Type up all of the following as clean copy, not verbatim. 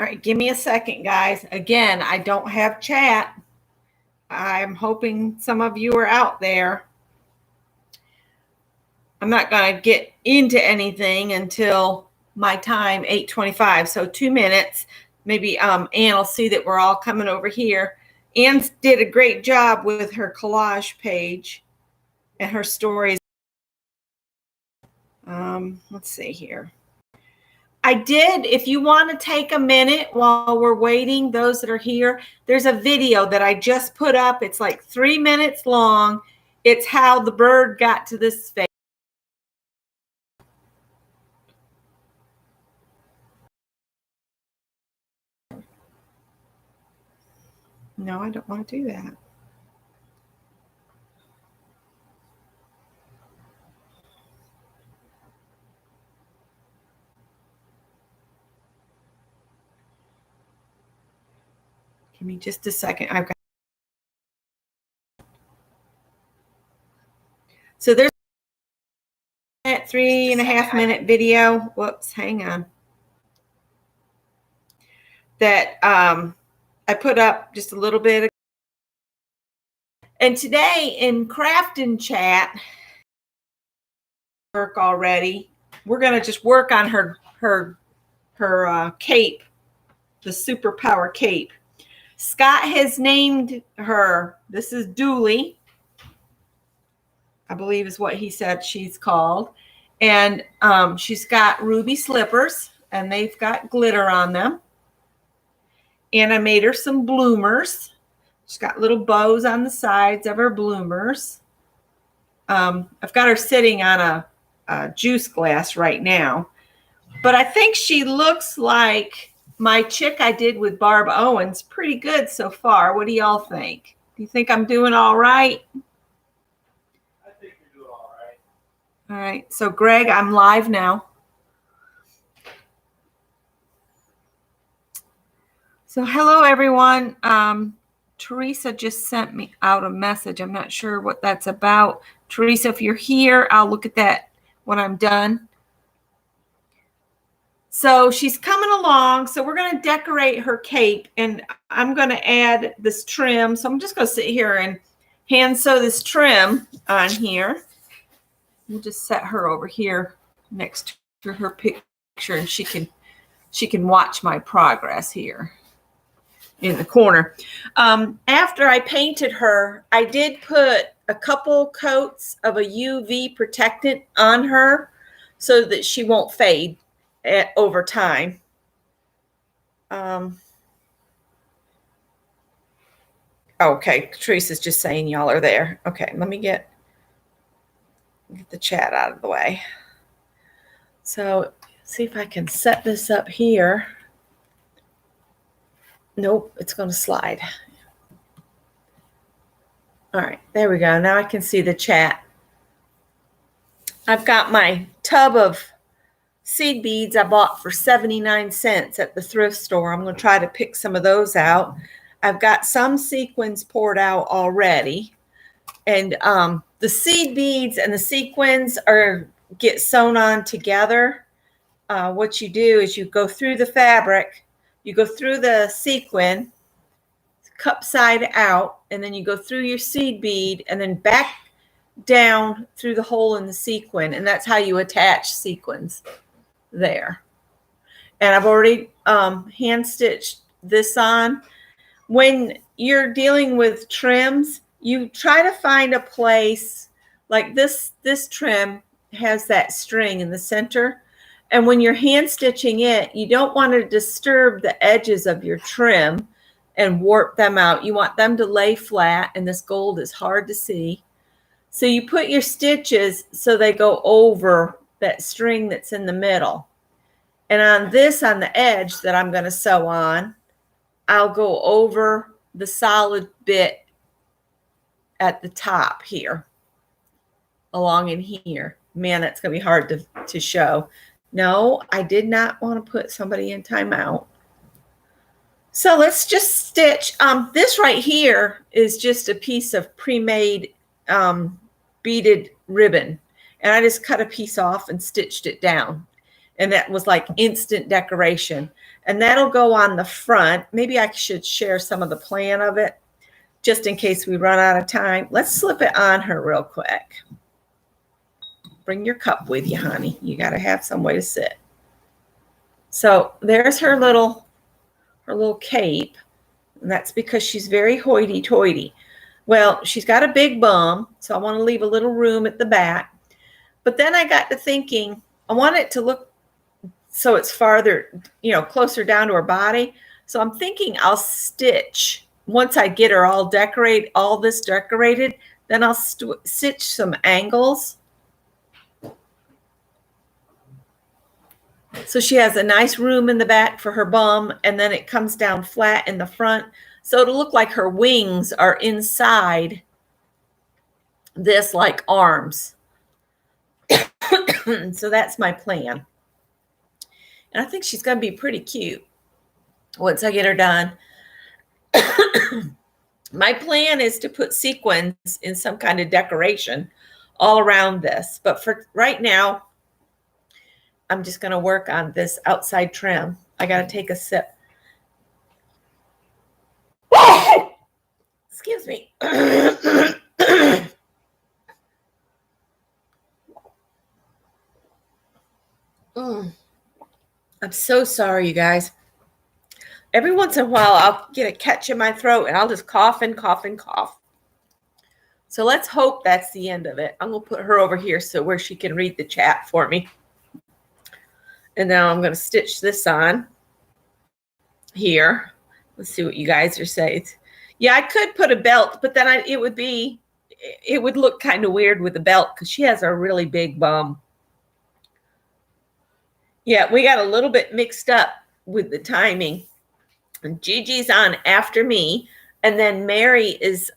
All right, give me a second, guys. Again, I don't have chat. I'm hoping some of you are out there. I'm not going to get into anything until my time, 8:25. So 2 minutes. Maybe Ann will see that we're all coming over here. Ann did a great job with her collage page and her stories. Let's see here. I did, if you want to take a minute while we're waiting, those that are here, there's a video that I just put up. It's like 3 minutes long. It's how the bird got to this phase. No, I don't want to do that. Give me just a second. I've got. So there's that 3.5 minute video. Whoops, hang on. That I put up just a little bit. And today in Crafting Chat, work already. We're going to just work on her cape, the superpower cape. Scott has named her, this is Dooley, I believe is what he said she's called. And she's got ruby slippers, and they've got glitter on them. And I made her some bloomers. She's got little bows on the sides of her bloomers. I've got her sitting on a juice glass right now. But I think she looks like my chick I did with Barb Owens. Pretty good so far. What do y'all think? Do you think I'm doing all right? I think you're doing all right. All right. So, Greg, I'm live now. So, hello, everyone. Teresa just sent me out a message. I'm not sure what that's about. Teresa, if you're here, I'll look at that when I'm done. So she's coming along. So we're going to decorate her cape, and I'm going to add this trim. So I'm just going to sit here and hand sew this trim on here. We'll just set her over here next to her picture, and she can watch my progress here in the corner. After I painted her, I did put a couple coats of a UV protectant on her so that she won't fade over time. Okay, Teresa's just saying y'all are there. Okay, let me get the chat out of the way. So see if I can set this up here. Nope, it's going to slide. All right, there we go. Now I can see the chat. I've got my tub of seed beads I bought for 79 cents at the thrift store. I'm going to try to pick some of those out. I've got some sequins poured out already. And the seed beads and the sequins get sewn on together. What you do is you go through the fabric, you go through the sequin, cup side out, and then you go through your seed bead and then back down through the hole in the sequin. And that's how you attach sequins there. And I've already hand stitched this on. When you're dealing with trims, you try to find a place like this trim has that string in the center. And when you're hand stitching it, you don't want to disturb the edges of your trim and warp them out. You want them to lay flat, and this gold is hard to see. So you put your stitches so they go over that string that's in the middle. And on the edge that I'm going to sew on, I'll go over the solid bit at the top here, along in here. Man, that's going to be hard to show. No, I did not want to put somebody in timeout. So let's just stitch. This right here is just a piece of pre-made beaded ribbon. And I just cut a piece off and stitched it down. And that was like instant decoration. And that'll go on the front. Maybe I should share some of the plan of it just in case we run out of time. Let's slip it on her real quick. Bring your cup with you, honey. You got to have some way to sit. So there's her little cape. And that's because she's very hoity-toity. Well, she's got a big bum, so I want to leave a little room at the back. But then I got to thinking, I want it to look so it's farther, closer down to her body. So I'm thinking I'll stitch, once I get her all this decorated, then I'll stitch some angles. So she has a nice room in the back for her bum, and then it comes down flat in the front. So it'll look like her wings are inside this like arms. So that's my plan. And I think she's going to be pretty cute once I get her done. My plan is to put sequins in some kind of decoration all around this. But for right now, I'm just going to work on this outside trim. I got to take a sip. Excuse me. I'm so sorry, you guys. Every once in a while, I'll get a catch in my throat and I'll just cough and cough and cough. So let's hope that's the end of it. I'm going to put her over here so where she can read the chat for me. And now I'm going to stitch this on here. Let's see what you guys are saying. Yeah, I could put a belt, but then it would look kind of weird with the belt because she has a really big bum. Yeah, we got a little bit mixed up with the timing. And Gigi's on after me, and then Mary is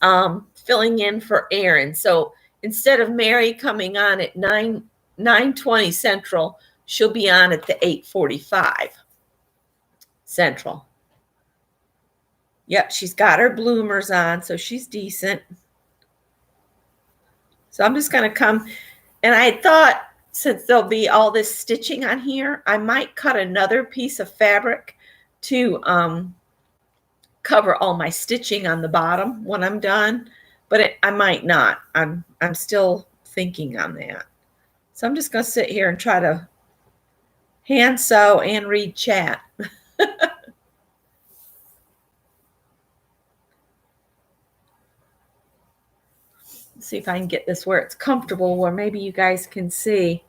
filling in for Aaron. So instead of Mary coming on at 9:20 Central, she'll be on at the 8:45 Central. Yep, she's got her bloomers on, so she's decent. So I'm just going to come, and I thought since there'll be all this stitching on here, I might cut another piece of fabric to cover all my stitching on the bottom when I'm done, but I might not. I'm still thinking on that. So I'm just going to sit here and try to hand sew and read chat. See if I can get this where it's comfortable, where maybe you guys can see.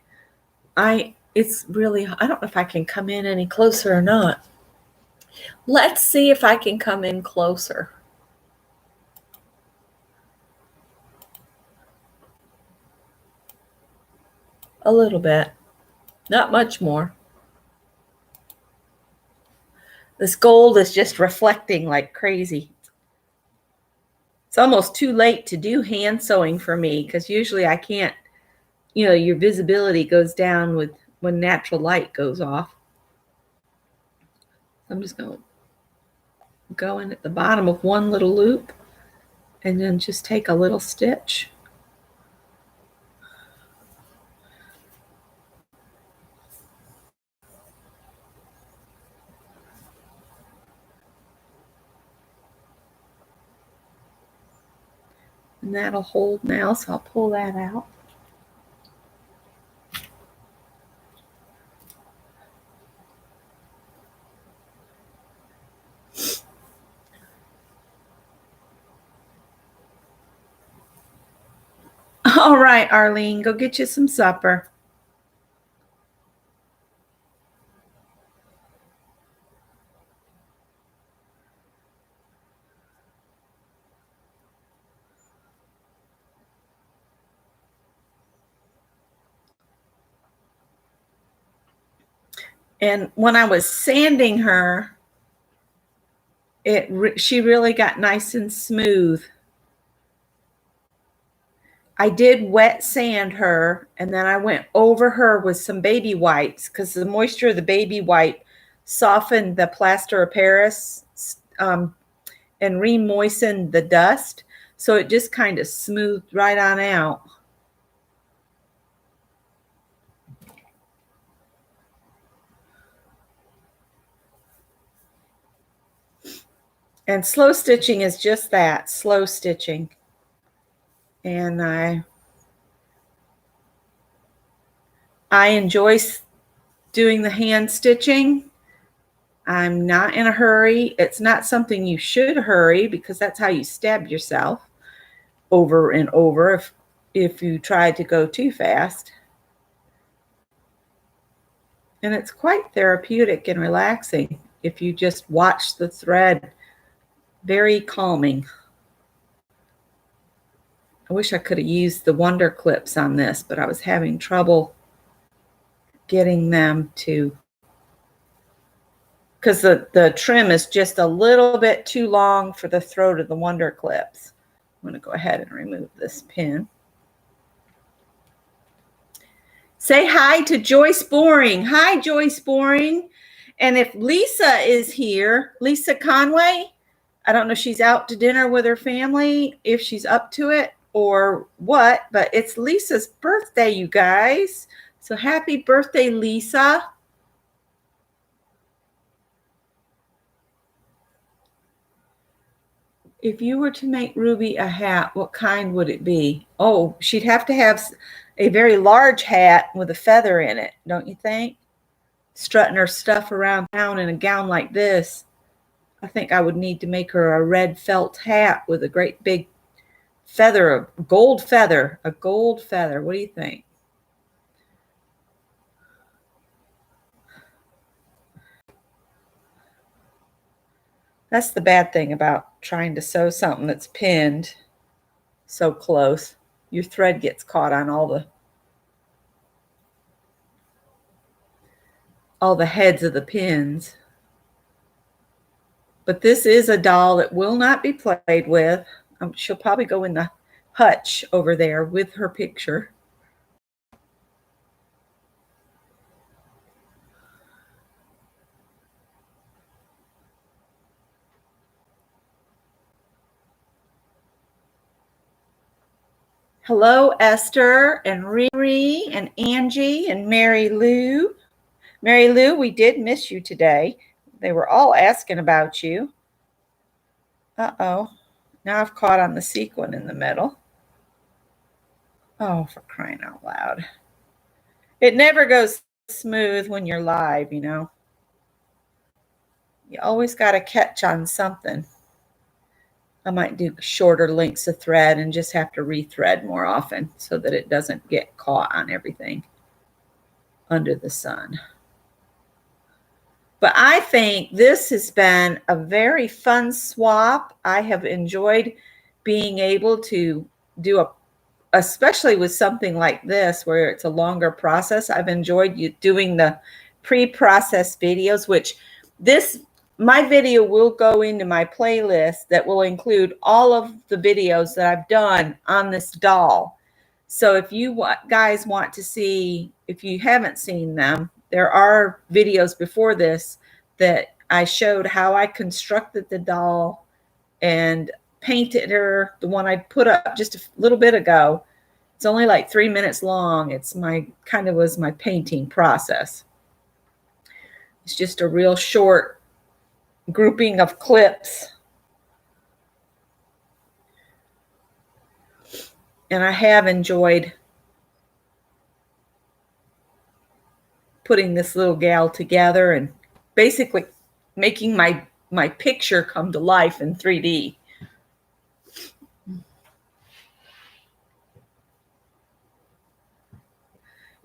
It's really, I don't know if I can come in any closer or not. Let's see if I can come in closer. A little bit, not much more. This gold is just reflecting like crazy. It's almost too late to do hand sewing for me because usually I can't, your visibility goes down when natural light goes off. I'm just going to go in at the bottom of one little loop and then just take a little stitch. And that'll hold now, so I'll pull that out. All right, Arlene, go get you some supper. And when I was sanding her, she really got nice and smooth. I did wet sand her, and then I went over her with some baby wipes because the moisture of the baby wipe softened the plaster of Paris and re-moistened the dust. So it just kind of smoothed right on out. And slow stitching is just that, slow stitching. And I enjoy doing the hand stitching. I'm not in a hurry. It's not something you should hurry, because that's how you stab yourself over and over if you try to go too fast. And it's quite therapeutic and relaxing if you just watch the thread. Very calming. I wish I could have used the Wonder Clips on this, but I was having trouble getting them to, because the trim is just a little bit too long for the throat of the Wonder Clips. I'm going to go ahead and remove this pin. Say hi to Joyce Boring. Hi, Joyce Boring. And if Lisa is here, Lisa Conway, I don't know if she's out to dinner with her family, if she's up to it or what, but it's Lisa's birthday, you guys. So happy birthday, Lisa. If you were to make Ruby a hat, what kind would it be? Oh, she'd have to have a very large hat with a feather in it, don't you think? Strutting her stuff around town in a gown like this. I think I would need to make her a red felt hat with a great big feather, a gold feather. What do you think? That's the bad thing about trying to sew something that's pinned so close. Your thread gets caught on all the heads of the pins. But this is a doll that will not be played with. She'll probably go in the hutch over there with her picture. Hello, Esther and Riri and Angie and Mary Lou. Mary Lou, we did miss you today. They were all asking about you. Uh-oh. Now I've caught on the sequin in the middle. Oh, for crying out loud. It never goes smooth when you're live, you know. You always got to catch on something. I might do shorter lengths of thread and just have to rethread more often so that it doesn't get caught on everything under the sun. But I think this has been a very fun swap. I have enjoyed being able to do especially with something like this where it's a longer process. I've enjoyed doing the pre-processed videos, which my video will go into my playlist that will include all of the videos that I've done on this doll. So if you guys want to see, if you haven't seen them, there are videos before this that I showed how I constructed the doll and painted her, the one I put up just a little bit ago. It's only like 3 minutes long. It's was my painting process. It's just a real short grouping of clips. And I have enjoyed putting this little gal together and basically making my picture come to life in 3D.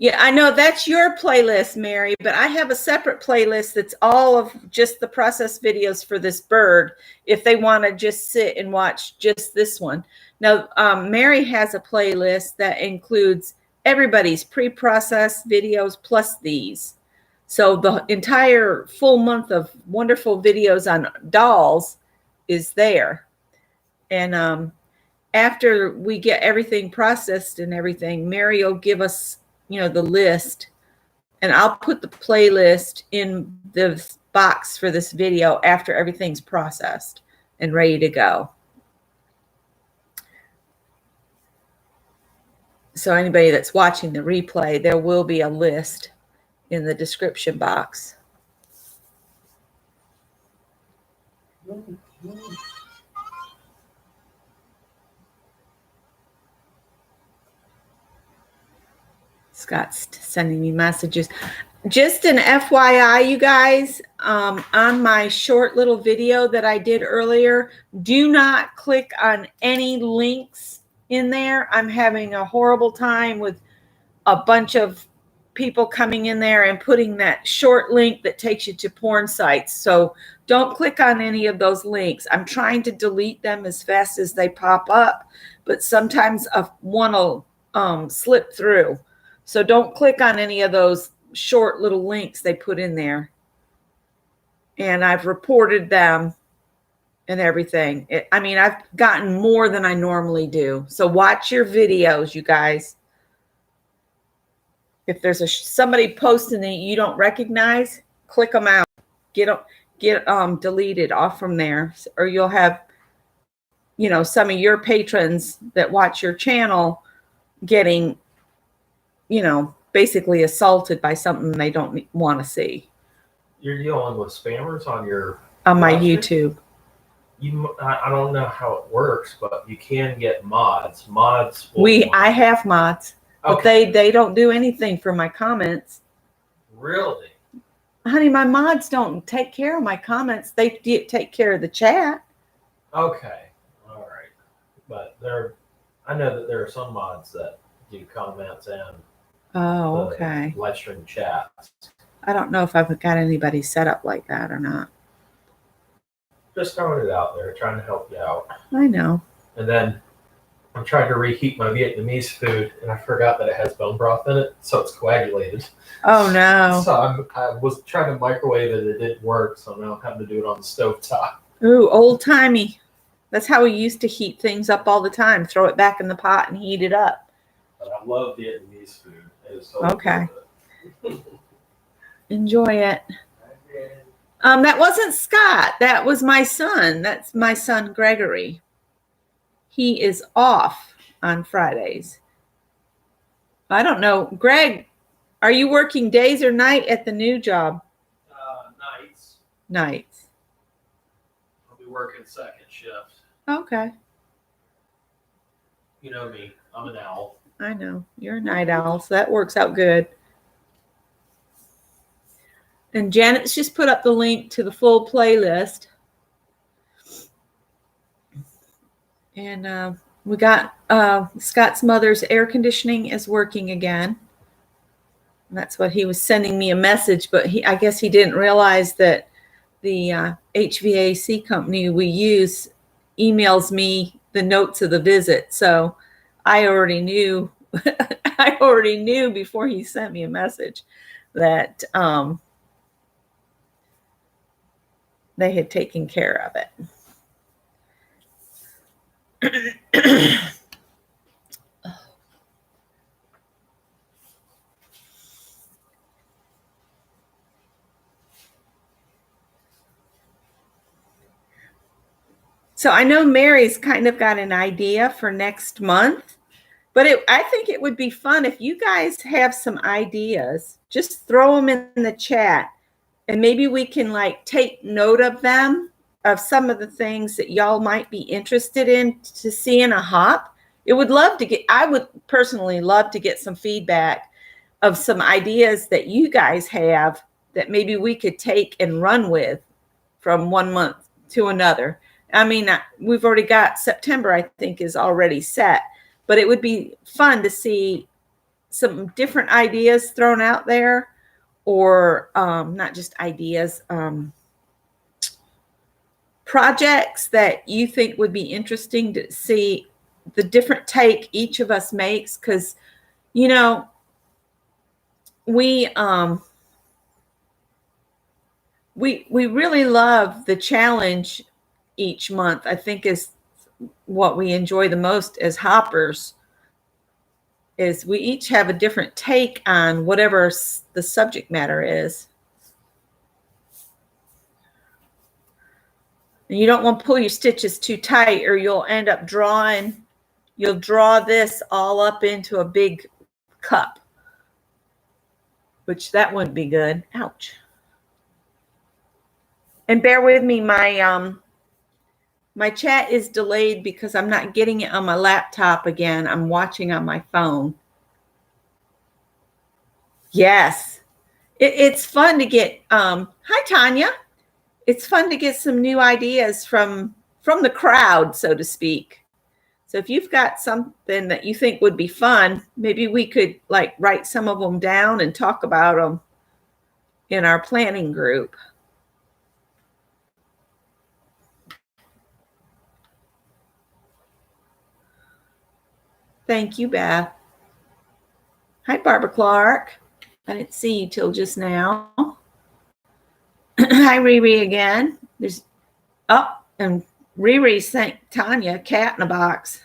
Yeah, I know that's your playlist, Mary, but I have a separate playlist that's all of just the process videos for this bird if they want to just sit and watch just this one. Now, Mary has a playlist that includes everybody's pre-processed videos plus these. So the entire full month of wonderful videos on dolls is there. And after we get everything processed and everything, Mary will give us the list, and I'll put the playlist in the box for this video after everything's processed and ready to go. So anybody that's watching the replay, there will be a list in the description box. Scott's sending me messages. Just an FYI, you guys, on my short little video that I did earlier, do not click on any links in there. I'm having a horrible time with a bunch of people coming in there and putting that short link that takes you to porn sites. So don't click on any of those links. I'm trying to delete them as fast as they pop up, but sometimes one will slip through. So don't click on any of those short little links they put in there. And I've reported them and everything. I've gotten more than I normally do. So watch your videos, you guys. If there's somebody posting that you don't recognize, click them out. Get deleted off from there, or you'll have, some of your patrons that watch your channel getting, basically assaulted by something they don't want to see. You're dealing with spammers on my YouTube. I don't know how it works, but you can get mods. I have mods. Okay. But they don't do anything for my comments. Really? Honey, my mods don't take care of my comments. They take care of the chat. Okay. All right. But I know that there are some mods that do comments and okay. live stream chats. I don't know if I've got anybody set up like that or not. Just throwing it out there, trying to help you out. I know. And then I'm trying to reheat my Vietnamese food, and I forgot that it has bone broth in it, so it's coagulated. Oh, no. So I was trying to microwave it. It didn't work, so now I'm having to do it on the stovetop. Ooh, old-timey. That's how we used to heat things up all the time. Throw it back in the pot and heat it up. But I love Vietnamese food. It is so okay. good. Enjoy it. That wasn't Scott. That was my son. That's my son, Gregory. He is off on Fridays. I don't know. Greg, are you working days or night at the new job? Nights. Nights. I'll be working second shift. Okay. You know me. I'm an owl. I know. You're a night owl, so that works out good. And Janet's just put up the link to the full playlist. And we got Scott's mother's air conditioning is working again. And that's what he was sending me a message, but I guess he didn't realize that the HVAC company we use emails me the notes of the visit. So I already knew before he sent me a message that they had taken care of it. So I know Mary's kind of got an idea for next month, but I think it would be fun if you guys have some ideas, just throw them in the chat and maybe we can take note of them, of some of the things that y'all might be interested in to see in a hop. I would personally love to get some feedback of some ideas that you guys have that maybe we could take and run with from one month to another. We've already got September, I think, is already set, but it would be fun to see some different ideas thrown out there, or not just ideas, projects that you think would be interesting to see the different take each of us makes. Because, we really love the challenge each month. I think is what we enjoy the most as hoppers, is we each have a different take on whatever the subject matter is. And you don't want to pull your stitches too tight, or you'll end up you'll draw this all up into a big cup, which that wouldn't be good. Ouch. And bear with me, my My chat is delayed because I'm not getting it on my laptop again. I'm watching on my phone. Yes. It's fun to get, hi, Tanya. It's fun to get some new ideas from the crowd, so to speak. So if you've got something that you think would be fun, maybe we could like write some of them down and talk about them in our planning group. Thank you, Beth. Hi, Barbara Clark. I didn't see you till just now. Hi, Riri again. There's and Riri sent Tanya cat in a box.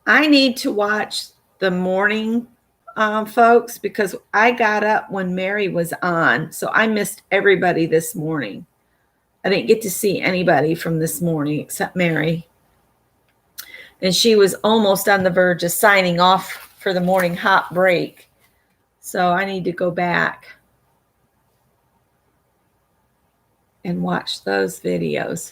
I need to watch the morning folks because I got up when Mary was on, so I missed everybody this morning. I didn't get to see anybody from this morning except Mary. And she was almost on the verge of signing off for the morning hot break. So I need to go back and watch those videos.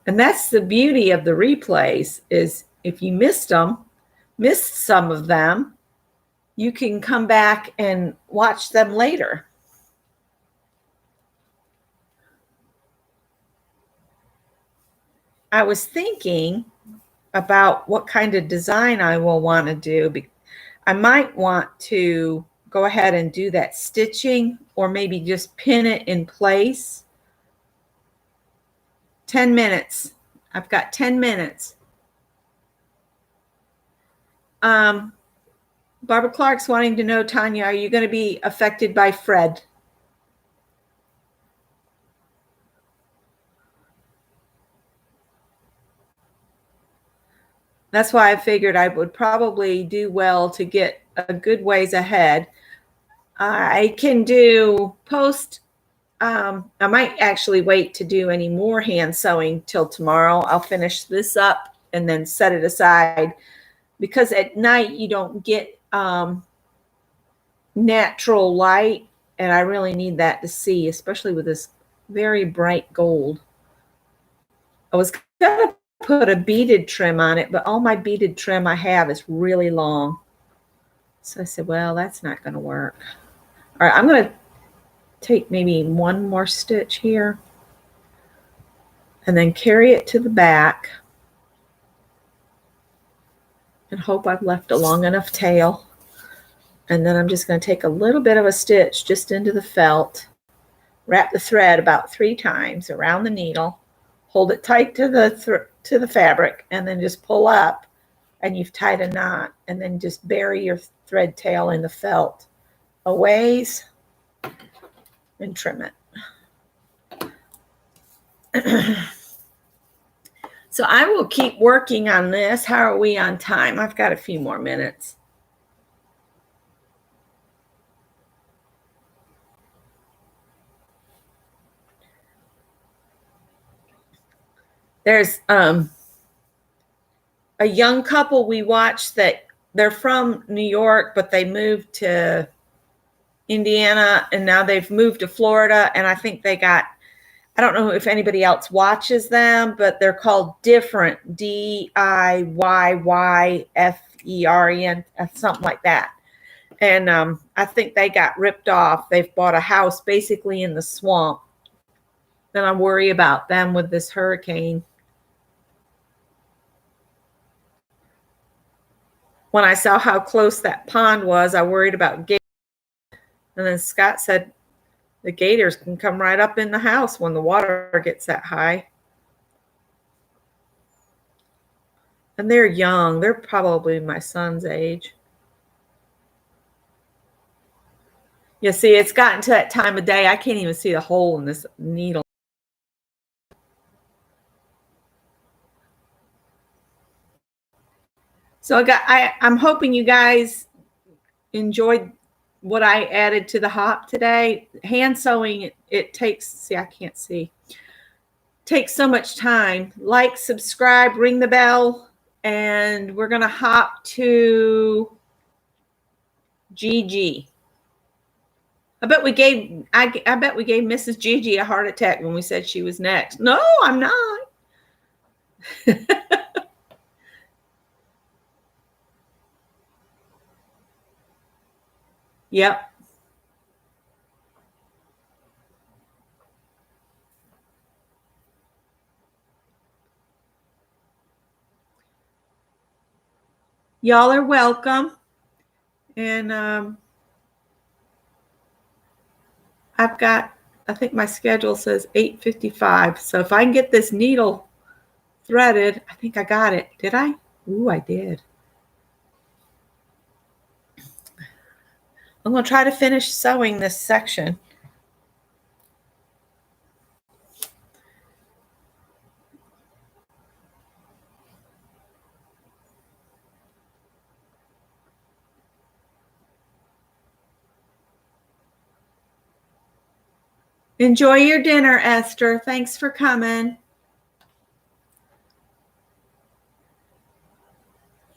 And that's the beauty of the replays is if you missed some of them, you can come back and watch them later. I was thinking about what kind of design I will want to do. I might want to go ahead and do that stitching or maybe just pin it in place. 10 minutes. I've got 10 minutes. Barbara Clark's wanting to know, Tanya, are you going to be affected by Fred? That's why I figured I would probably do well to get a good ways ahead. I can do post. I might actually wait to do any more hand sewing till tomorrow. I'll finish this up and then set it aside because at night you don't get natural light, and I really need that to see, especially with this very bright gold. I was going to put a beaded trim on it, but all my beaded trim I have is really long. So I said, well, that's not going to work. All right, I'm going to take maybe one more stitch here and then carry it to the back and hope I've left a long enough tail. And then I'm just going to take a little bit of a stitch just into the felt, wrap the thread about 3 times around the needle, hold it tight to the fabric, and then just pull up, and you've tied a knot, and then just bury your thread tail in the felt a ways and trim it. So I will keep working on this. How are we on time? I've got a few more minutes. There's a young couple we watched that they're from New York, but they moved to Indiana and now they've moved to Florida. And I think they got, I don't know if anybody else watches them, but they're called Different, DIYYFEREN, something like that. And I think they got ripped off. They've bought a house basically in the swamp. And I worry about them with this hurricane. When I saw how close that pond was, I worried about gators. And then Scott said the gators can come right up in the house when the water gets that high. And they're young. They're probably my son's age. You see, it's gotten to that time of day, I can't even see the hole in this needle. So I'm hoping you guys enjoyed what I added to the hop today. Hand sewing, it takes, see, I can't see. Takes so much time. Like, subscribe, ring the bell, and we're going to hop to Gigi. I bet we gave Mrs. Gigi a heart attack when we said she was next. No, I'm not. Yep. Y'all are welcome. And I think my schedule says 8:55. So if I can get this needle threaded, I think I got it. Did I? Ooh, I did. I'm going to try to finish sewing this section. Enjoy your dinner, Esther. Thanks for coming.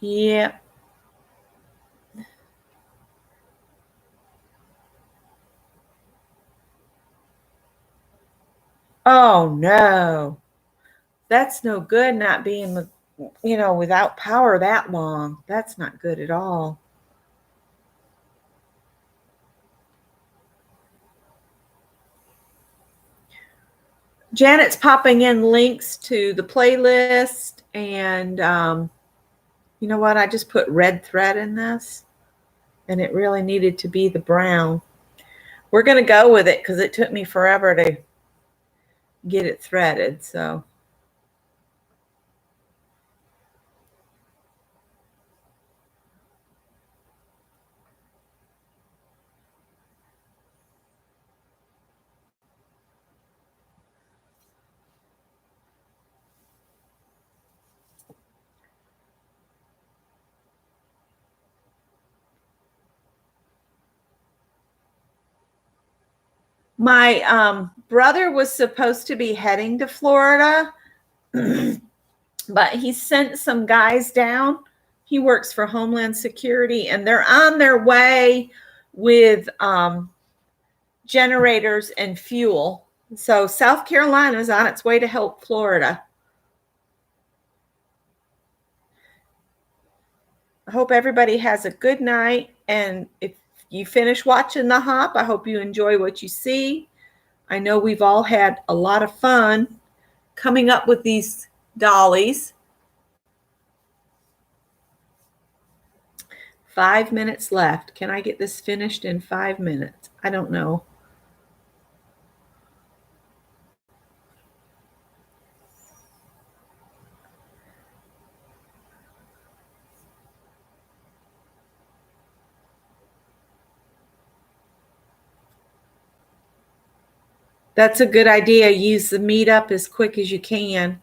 Yeah. Oh, no. That's no good not being, without power that long. That's not good at all. Janet's popping in links to the playlist, and you know what? I just put red thread in this, and it really needed to be the brown. We're going to go with it because it took me forever to get it threaded. So my brother was supposed to be heading to Florida, but he sent some guys down. He works for Homeland Security, and they're on their way with generators and fuel. So South Carolina is on its way to help Florida. I hope everybody has a good night. And if you finish watching the hop, I hope you enjoy what you see. I know we've all had a lot of fun coming up with these dollies. 5 minutes left. Can I get this finished in 5 minutes? I don't know. That's a good idea. Use the meat up as quick as you can.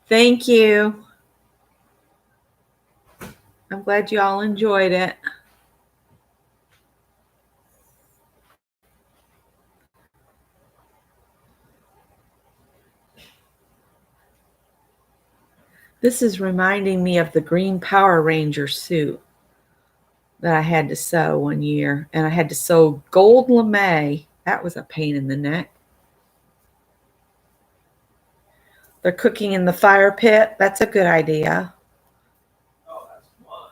Thank you. I'm glad you all enjoyed it. This is reminding me of the green Power Ranger suit that I had to sew one year. And I had to sew gold lame. That was a pain in the neck. They're cooking in the fire pit. That's a good idea. Oh, that's fun.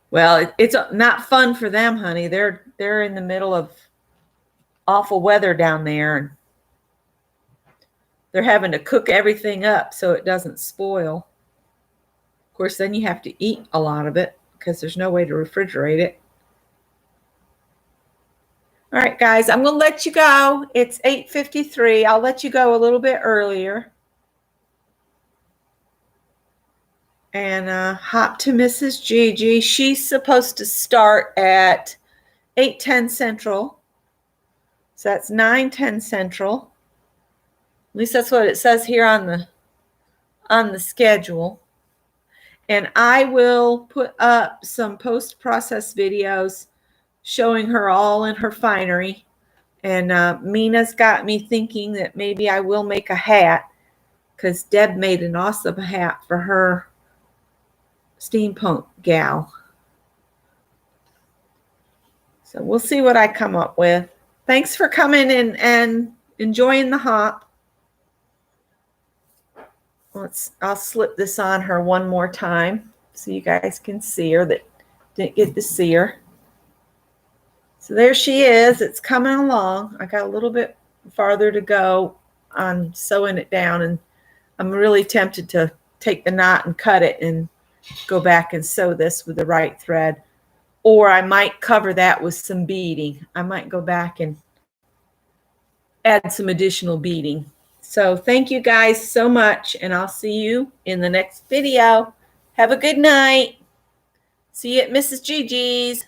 Well, it's not fun for them, honey. They're in the middle of awful weather down there, and they're having to cook everything up so it doesn't spoil. Of course, then you have to eat a lot of it because there's no way to refrigerate it. All right, guys, I'm going to let you go. It's 8:53. I'll let you go a little bit earlier. And hop to Mrs. Gigi. She's supposed to start at 8:10 Central. So that's 9:10 Central. At least that's what it says here on the schedule. And I will put up some post-process videos showing her all in her finery. And Mina's got me thinking that maybe I will make a hat, because Deb made an awesome hat for her steampunk gal. So we'll see what I come up with. Thanks for coming in and enjoying the hop. I'll slip this on her one more time so you guys can see her that didn't get to see her. So there she is. It's coming along. I got a little bit farther to go on sewing it down, and I'm really tempted to take the knot and cut it and go back and sew this with the right thread. Or I might cover that with some beading. I might go back and add some additional beading. So thank you guys so much, and I'll see you in the next video. Have a good night. See you at Mrs. Gigi's.